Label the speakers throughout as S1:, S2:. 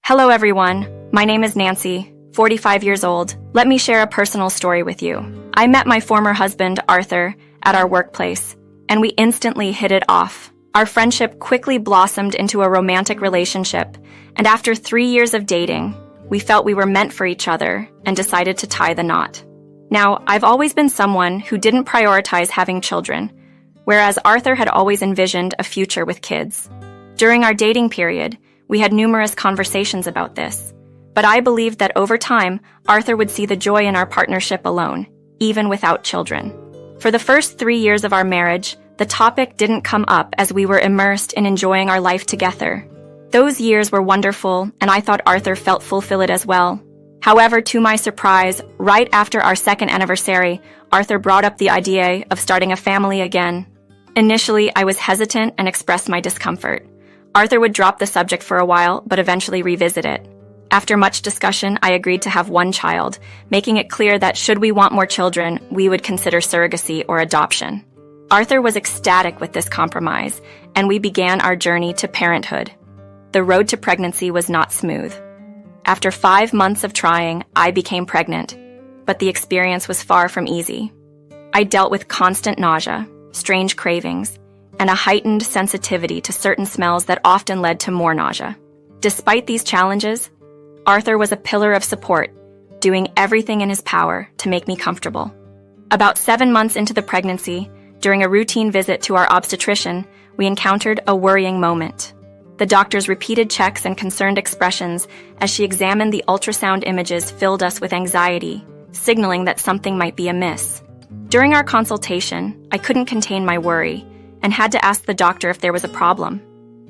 S1: Hello everyone, my name is Nancy, 45 years old. Let me share a personal story with you. I met my former husband, Arthur, at our workplace, and we instantly hit it off. Our friendship quickly blossomed into a romantic relationship, and after 3 years of dating, we felt we were meant for each other and decided to tie the knot. Now, I've always been someone who didn't prioritize having children, whereas Arthur had always envisioned a future with kids. During our dating period, we had numerous conversations about this, but I believed that over time, Arthur would see the joy in our partnership alone, even without children. For the first 3 years of our marriage, the topic didn't come up as we were immersed in enjoying our life together. Those years were wonderful, and I thought Arthur felt fulfilled as well. However, to my surprise, right after our second anniversary, Arthur brought up the idea of starting a family again. Initially, I was hesitant and expressed my discomfort. Arthur would drop the subject for a while, but eventually revisit it. After much discussion, I agreed to have one child, making it clear that should we want more children, we would consider surrogacy or adoption. Arthur was ecstatic with this compromise, and we began our journey to parenthood. The road to pregnancy was not smooth. After 5 months of trying, I became pregnant, but the experience was far from easy. I dealt with constant nausea, strange cravings, and a heightened sensitivity to certain smells that often led to more nausea. Despite these challenges, Arthur was a pillar of support, doing everything in his power to make me comfortable. About 7 months into the pregnancy, during a routine visit to our obstetrician, we encountered a worrying moment. The doctor's repeated checks and concerned expressions as she examined the ultrasound images filled us with anxiety, signaling that something might be amiss. During our consultation, I couldn't contain my worry and had to ask the doctor if there was a problem.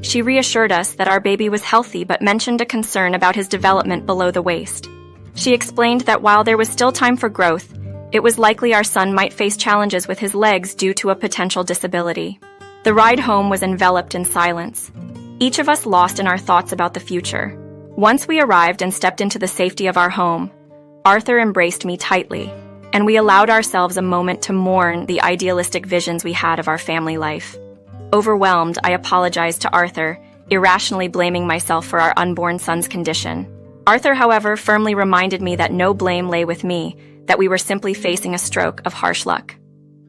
S1: She reassured us that our baby was healthy but mentioned a concern about his development below the waist. She explained that while there was still time for growth, it was likely our son might face challenges with his legs due to a potential disability. The ride home was enveloped in silence, each of us lost in our thoughts about the future. Once we arrived and stepped into the safety of our home, Arthur embraced me tightly, and we allowed ourselves a moment to mourn the idealistic visions we had of our family life. Overwhelmed, I apologized to Arthur, irrationally blaming myself for our unborn son's condition. Arthur, however, firmly reminded me that no blame lay with me, that we were simply facing a stroke of harsh luck.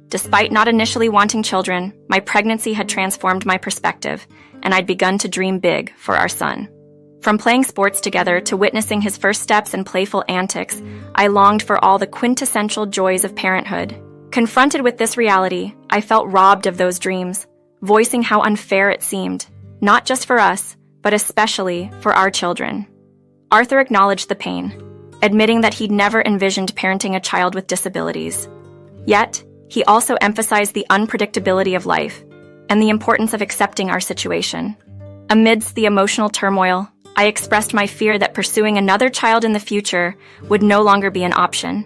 S1: Despite not initially wanting children, my pregnancy had transformed my perspective, and I'd begun to dream big for our son. From playing sports together to witnessing his first steps and playful antics, I longed for all the quintessential joys of parenthood. Confronted with this reality, I felt robbed of those dreams, voicing how unfair it seemed, not just for us, but especially for our children. Arthur acknowledged the pain, admitting that he'd never envisioned parenting a child with disabilities. Yet, he also emphasized the unpredictability of life and the importance of accepting our situation. Amidst the emotional turmoil, I expressed my fear that pursuing another child in the future would no longer be an option,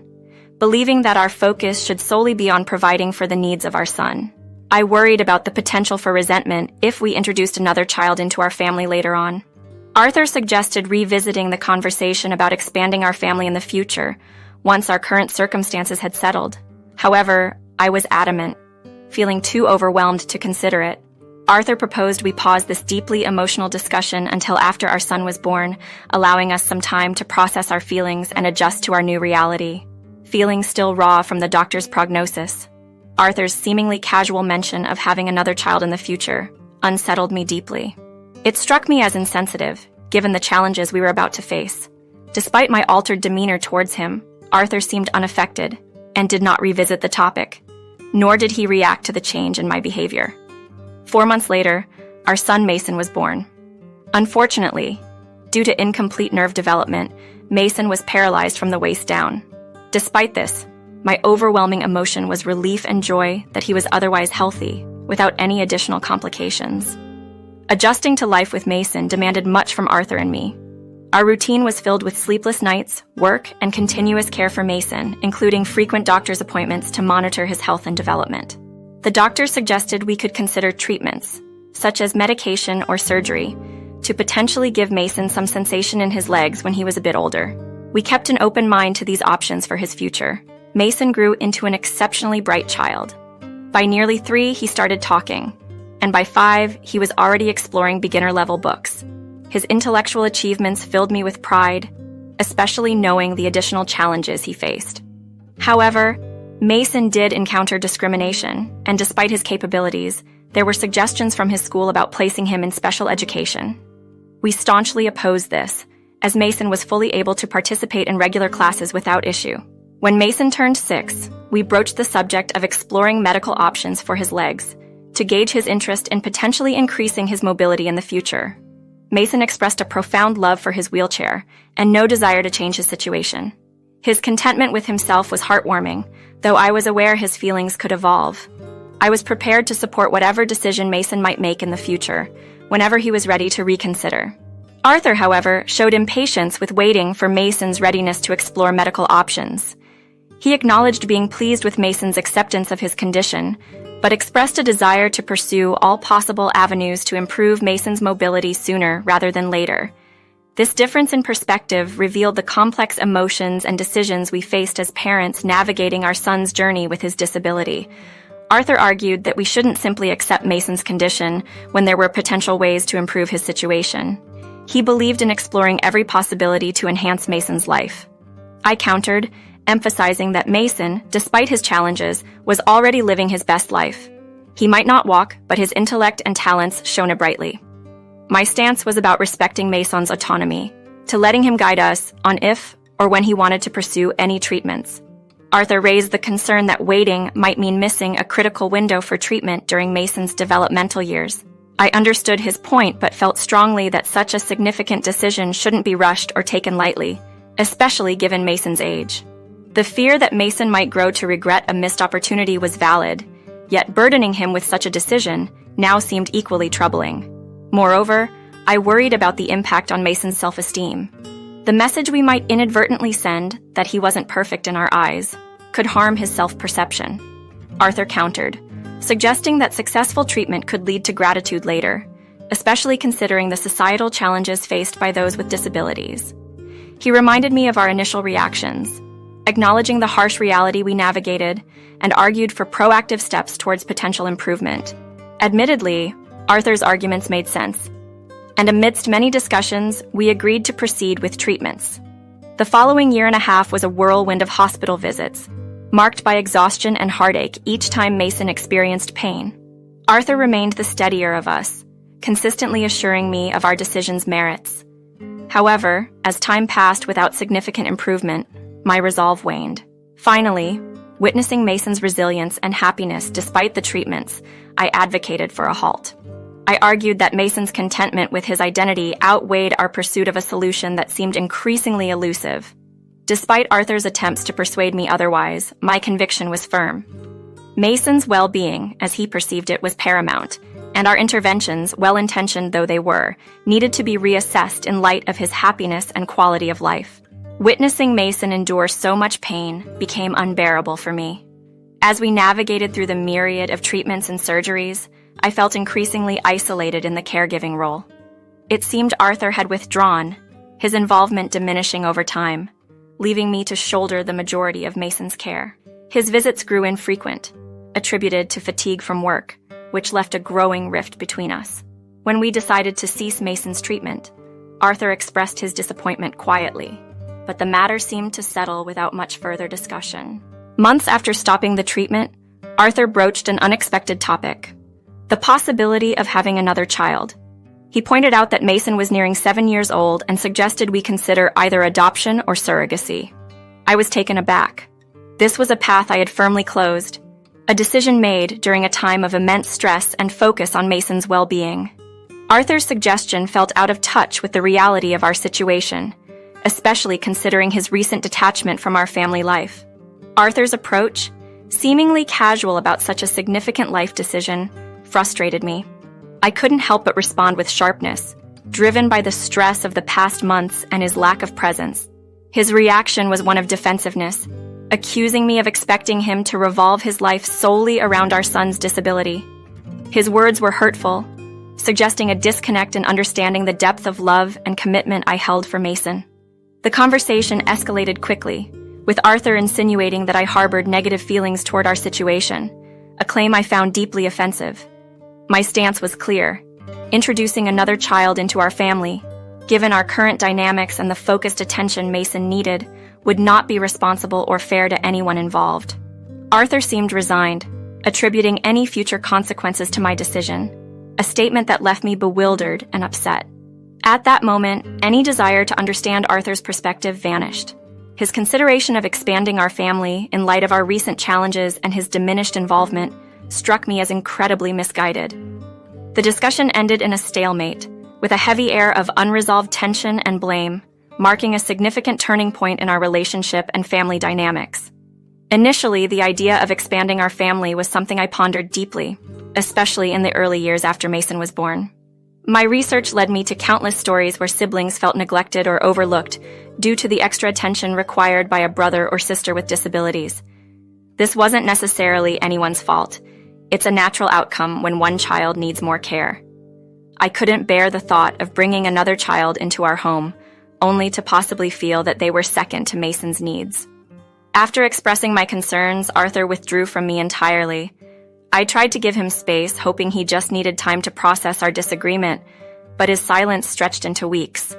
S1: believing that our focus should solely be on providing for the needs of our son. I worried about the potential for resentment if we introduced another child into our family later on. Arthur suggested revisiting the conversation about expanding our family in the future once our current circumstances had settled. However, I was adamant, feeling too overwhelmed to consider it. Arthur proposed we pause this deeply emotional discussion until after our son was born, allowing us some time to process our feelings and adjust to our new reality. Feeling still raw from the doctor's prognosis, Arthur's seemingly casual mention of having another child in the future unsettled me deeply. It struck me as insensitive, given the challenges we were about to face. Despite my altered demeanor towards him, Arthur seemed unaffected and did not revisit the topic, nor did he react to the change in my behavior. 4 months later, our son Mason was born. Unfortunately, due to incomplete nerve development, Mason was paralyzed from the waist down. Despite this, my overwhelming emotion was relief and joy that he was otherwise healthy, without any additional complications. Adjusting to life with Mason demanded much from Arthur and me. Our routine was filled with sleepless nights, work, and continuous care for Mason, including frequent doctor's appointments to monitor his health and development. The doctor suggested we could consider treatments, such as medication or surgery, to potentially give Mason some sensation in his legs when he was a bit older. We kept an open mind to these options for his future. Mason grew into an exceptionally bright child. By nearly 3, he started talking, and by 5, he was already exploring beginner-level books. His intellectual achievements filled me with pride, especially knowing the additional challenges he faced. However, Mason did encounter discrimination, and despite his capabilities, there were suggestions from his school about placing him in special education. We staunchly opposed this, as Mason was fully able to participate in regular classes without issue. When Mason turned 6, we broached the subject of exploring medical options for his legs, to gauge his interest in potentially increasing his mobility in the future. Mason expressed a profound love for his wheelchair and no desire to change his situation. His contentment with himself was heartwarming, though I was aware his feelings could evolve. I was prepared to support whatever decision Mason might make in the future, whenever he was ready to reconsider. Arthur, however, showed impatience with waiting for Mason's readiness to explore medical options. He acknowledged being pleased with Mason's acceptance of his condition, but expressed a desire to pursue all possible avenues to improve Mason's mobility sooner rather than later. This difference in perspective revealed the complex emotions and decisions we faced as parents navigating our son's journey with his disability. Arthur argued that we shouldn't simply accept Mason's condition when there were potential ways to improve his situation. He believed in exploring every possibility to enhance Mason's life. I countered, emphasizing that Mason, despite his challenges, was already living his best life. He might not walk, but his intellect and talents shone brightly. My stance was about respecting Mason's autonomy, to letting him guide us on if or when he wanted to pursue any treatments. Arthur raised the concern that waiting might mean missing a critical window for treatment during Mason's developmental years. I understood his point but felt strongly that such a significant decision shouldn't be rushed or taken lightly, especially given Mason's age. The fear that Mason might grow to regret a missed opportunity was valid, yet burdening him with such a decision now seemed equally troubling. Moreover, I worried about the impact on Mason's self-esteem. The message we might inadvertently send, that he wasn't perfect in our eyes, could harm his self-perception. Arthur countered, suggesting that successful treatment could lead to gratitude later, especially considering the societal challenges faced by those with disabilities. He reminded me of our initial reactions, acknowledging the harsh reality we navigated, and argued for proactive steps towards potential improvement. Admittedly, Arthur's arguments made sense, and amidst many discussions, we agreed to proceed with treatments. The following year and a half was a whirlwind of hospital visits, marked by exhaustion and heartache each time Mason experienced pain. Arthur remained the steadier of us, consistently assuring me of our decision's merits. However, as time passed without significant improvement, my resolve waned. Finally, witnessing Mason's resilience and happiness despite the treatments, I advocated for a halt. I argued that Mason's contentment with his identity outweighed our pursuit of a solution that seemed increasingly elusive. Despite Arthur's attempts to persuade me otherwise, my conviction was firm. Mason's well-being, as he perceived it, was paramount, and our interventions, well-intentioned though they were, needed to be reassessed in light of his happiness and quality of life. Witnessing Mason endure so much pain became unbearable for me. As we navigated through the myriad of treatments and surgeries, I felt increasingly isolated in the caregiving role. It seemed Arthur had withdrawn, his involvement diminishing over time, leaving me to shoulder the majority of Mason's care. His visits grew infrequent, attributed to fatigue from work, which left a growing rift between us. When we decided to cease Mason's treatment, Arthur expressed his disappointment quietly, but the matter seemed to settle without much further discussion. Months after stopping the treatment, Arthur broached an unexpected topic: the possibility of having another child. He pointed out that Mason was nearing 7 years old and suggested we consider either adoption or surrogacy. I was taken aback. This was a path I had firmly closed, a decision made during a time of immense stress and focus on Mason's well-being. Arthur's suggestion felt out of touch with the reality of our situation, especially considering his recent detachment from our family life. Arthur's approach, seemingly casual about such a significant life decision, frustrated me. I couldn't help but respond with sharpness, driven by the stress of the past months and his lack of presence. His reaction was one of defensiveness, accusing me of expecting him to revolve his life solely around our son's disability. His words were hurtful, suggesting a disconnect in understanding the depth of love and commitment I held for Mason. The conversation escalated quickly, with Arthur insinuating that I harbored negative feelings toward our situation, a claim I found deeply offensive. My stance was clear: introducing another child into our family, given our current dynamics and the focused attention Mason needed, would not be responsible or fair to anyone involved. Arthur seemed resigned, attributing any future consequences to my decision, a statement that left me bewildered and upset. At that moment, any desire to understand Arthur's perspective vanished. His consideration of expanding our family in light of our recent challenges and his diminished involvement struck me as incredibly misguided. The discussion ended in a stalemate, with a heavy air of unresolved tension and blame, marking a significant turning point in our relationship and family dynamics. Initially, the idea of expanding our family was something I pondered deeply, especially in the early years after Mason was born. My research led me to countless stories where siblings felt neglected or overlooked due to the extra attention required by a brother or sister with disabilities. This wasn't necessarily anyone's fault. It's a natural outcome when one child needs more care. I couldn't bear the thought of bringing another child into our home, only to possibly feel that they were second to Mason's needs. After expressing my concerns, Arthur withdrew from me entirely. I tried to give him space, hoping he just needed time to process our disagreement, but his silence stretched into weeks.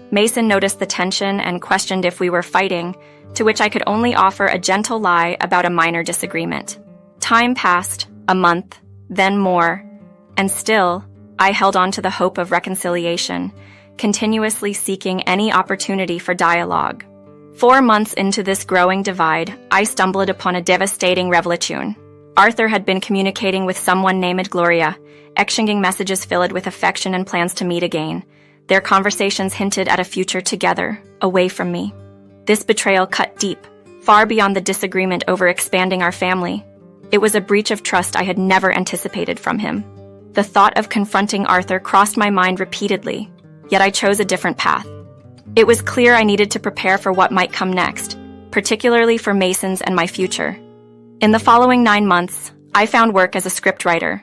S1: Mason noticed the tension and questioned if we were fighting, to which I could only offer a gentle lie about a minor disagreement. Time passed, a month, then more, and still, I held on to the hope of reconciliation, continuously seeking any opportunity for dialogue. 4 months into this growing divide, I stumbled upon a devastating revelation. Arthur had been communicating with someone named Gloria, exchanging messages filled with affection and plans to meet again. Their conversations hinted at a future together, away from me. This betrayal cut deep, far beyond the disagreement over expanding our family. It was a breach of trust I had never anticipated from him. The thought of confronting Arthur crossed my mind repeatedly, yet I chose a different path. It was clear I needed to prepare for what might come next, particularly for Mason's and my future. In the following 9 months, I found work as a scriptwriter.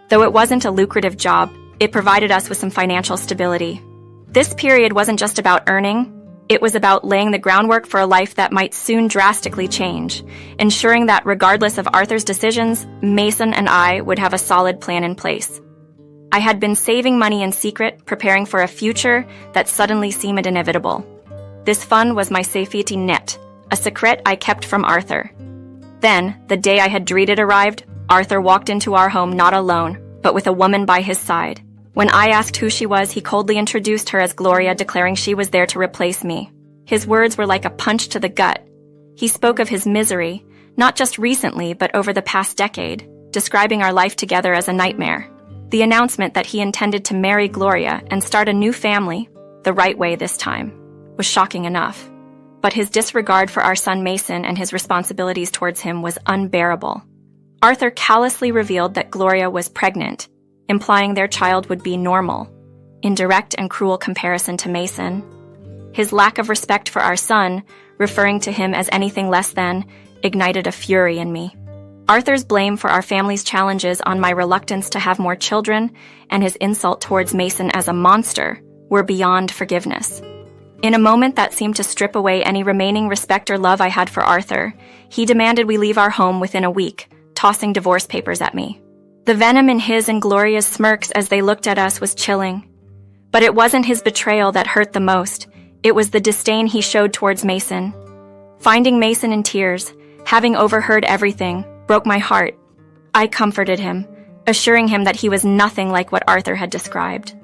S1: Though it wasn't a lucrative job, it provided us with some financial stability. This period wasn't just about earning, it was about laying the groundwork for a life that might soon drastically change, ensuring that regardless of Arthur's decisions, Mason and I would have a solid plan in place. I had been saving money in secret, preparing for a future that suddenly seemed inevitable. This fund was my safety net, a secret I kept from Arthur. Then, the day I had dreaded arrived, Arthur walked into our home not alone, but with a woman by his side. When I asked who she was, he coldly introduced her as Gloria, declaring she was there to replace me. His words were like a punch to the gut. He spoke of his misery, not just recently, but over the past decade, describing our life together as a nightmare. The announcement that he intended to marry Gloria and start a new family, the right way this time, was shocking enough. But his disregard for our son Mason and his responsibilities towards him was unbearable. Arthur callously revealed that Gloria was pregnant, implying their child would be normal, in direct and cruel comparison to Mason. His lack of respect for our son, referring to him as anything less than, ignited a fury in me. Arthur's blame for our family's challenges on my reluctance to have more children and his insult towards Mason as a monster were beyond forgiveness. In a moment that seemed to strip away any remaining respect or love I had for Arthur, he demanded we leave our home within a week, tossing divorce papers at me. The venom in his and Gloria's smirks as they looked at us was chilling. But it wasn't his betrayal that hurt the most. It was the disdain he showed towards Mason. Finding Mason in tears, having overheard everything, broke my heart. I comforted him, assuring him that he was nothing like what Arthur had described.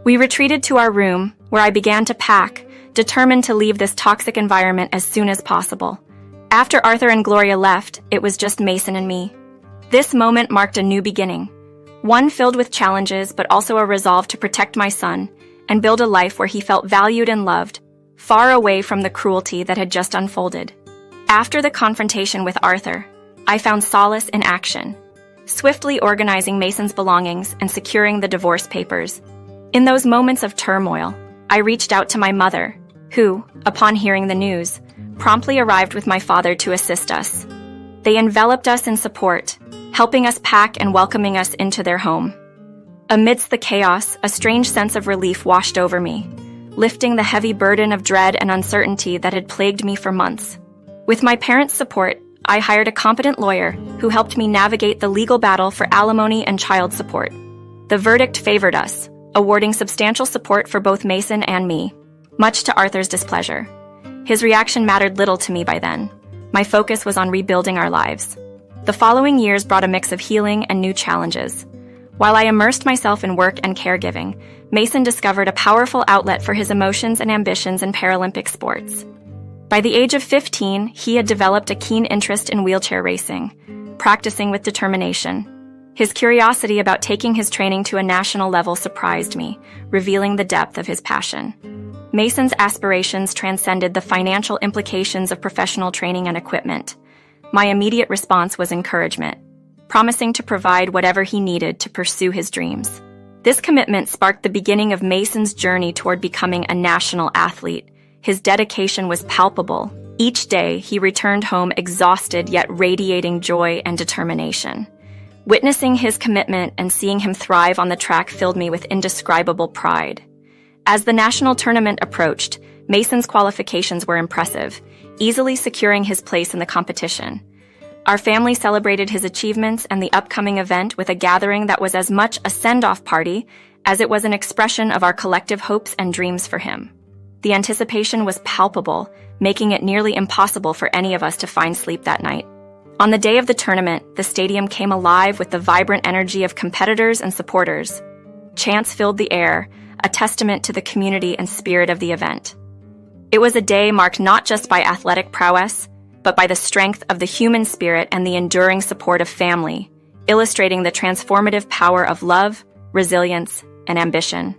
S1: We retreated to our room, where I began to pack, determined to leave this toxic environment as soon as possible. After Arthur and Gloria left, it was just Mason and me. This moment marked a new beginning, one filled with challenges but also a resolve to protect my son and build a life where he felt valued and loved, far away from the cruelty that had just unfolded. After the confrontation with Arthur, I found solace in action, swiftly organizing Mason's belongings and securing the divorce papers. In those moments of turmoil, I reached out to my mother, who, upon hearing the news, promptly arrived with my father to assist us. They enveloped us in support, helping us pack and welcoming us into their home. Amidst the chaos, a strange sense of relief washed over me, lifting the heavy burden of dread and uncertainty that had plagued me for months. With my parents' support, I hired a competent lawyer who helped me navigate the legal battle for alimony and child support. The verdict favored us, awarding substantial support for both Mason and me, much to Arthur's displeasure. His reaction mattered little to me by then. My focus was on rebuilding our lives. The following years brought a mix of healing and new challenges. While I immersed myself in work and caregiving, Mason discovered a powerful outlet for his emotions and ambitions in Paralympic sports. By the age of 15, he had developed a keen interest in wheelchair racing, practicing with determination. His curiosity about taking his training to a national level surprised me, revealing the depth of his passion. Mason's aspirations transcended the financial implications of professional training and equipment. My immediate response was encouragement, promising to provide whatever he needed to pursue his dreams. This commitment sparked the beginning of Mason's journey toward becoming a national athlete. His dedication was palpable. Each day, he returned home exhausted yet radiating joy and determination. Witnessing his commitment and seeing him thrive on the track filled me with indescribable pride. As the national tournament approached, Mason's qualifications were impressive, easily securing his place in the competition. Our family celebrated his achievements and the upcoming event with a gathering that was as much a send-off party as it was an expression of our collective hopes and dreams for him. The anticipation was palpable, making it nearly impossible for any of us to find sleep that night. On the day of the tournament, the stadium came alive with the vibrant energy of competitors and supporters. Chants filled the air, a testament to the community and spirit of the event. It was a day marked not just by athletic prowess, but by the strength of the human spirit and the enduring support of family, illustrating the transformative power of love, resilience, and ambition.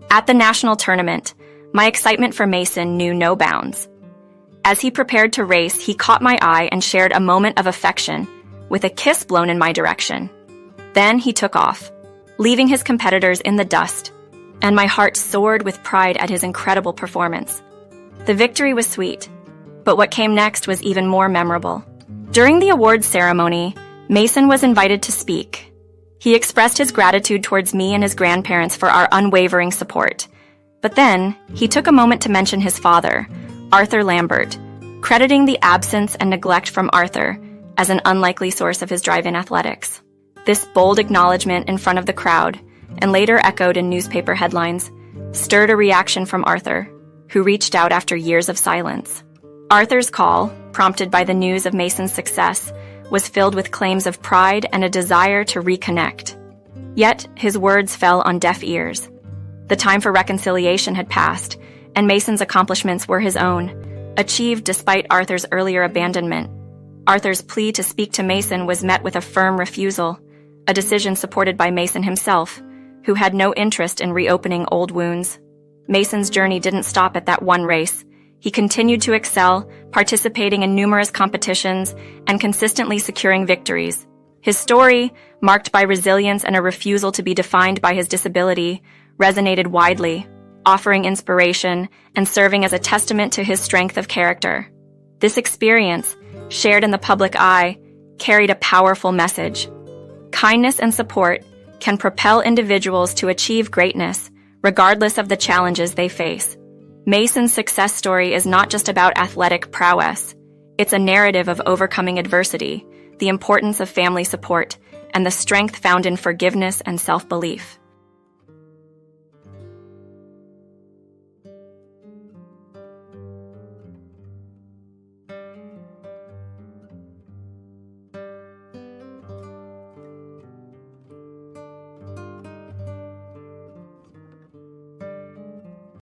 S1: At the national tournament, my excitement for Mason knew no bounds. As he prepared to race, he caught my eye and shared a moment of affection, with a kiss blown in my direction. Then he took off, leaving his competitors in the dust, and my heart soared with pride at his incredible performance. The victory was sweet, but what came next was even more memorable. During the awards ceremony, Mason was invited to speak. He expressed his gratitude towards me and his grandparents for our unwavering support. But then, he took a moment to mention his father, Arthur Lambert, crediting the absence and neglect from Arthur as an unlikely source of his drive in athletics. This bold acknowledgement in front of the crowd, and later echoed in newspaper headlines, stirred a reaction from Arthur, who reached out after years of silence. Arthur's call, prompted by the news of Mason's success, was filled with claims of pride and a desire to reconnect. Yet, his words fell on deaf ears. The time for reconciliation had passed, and Mason's accomplishments were his own, achieved despite Arthur's earlier abandonment. Arthur's plea to speak to Mason was met with a firm refusal, a decision supported by Mason himself, who had no interest in reopening old wounds. Mason's journey didn't stop at that one race. He continued to excel, participating in numerous competitions and consistently securing victories. His story, marked by resilience and a refusal to be defined by his disability, resonated widely, offering inspiration and serving as a testament to his strength of character. This experience, shared in the public eye, carried a powerful message. Kindness and support can propel individuals to achieve greatness, regardless of the challenges they face. Mason's success story is not just about athletic prowess. It's a narrative of overcoming adversity, the importance of family support, and the strength found in forgiveness and self-belief.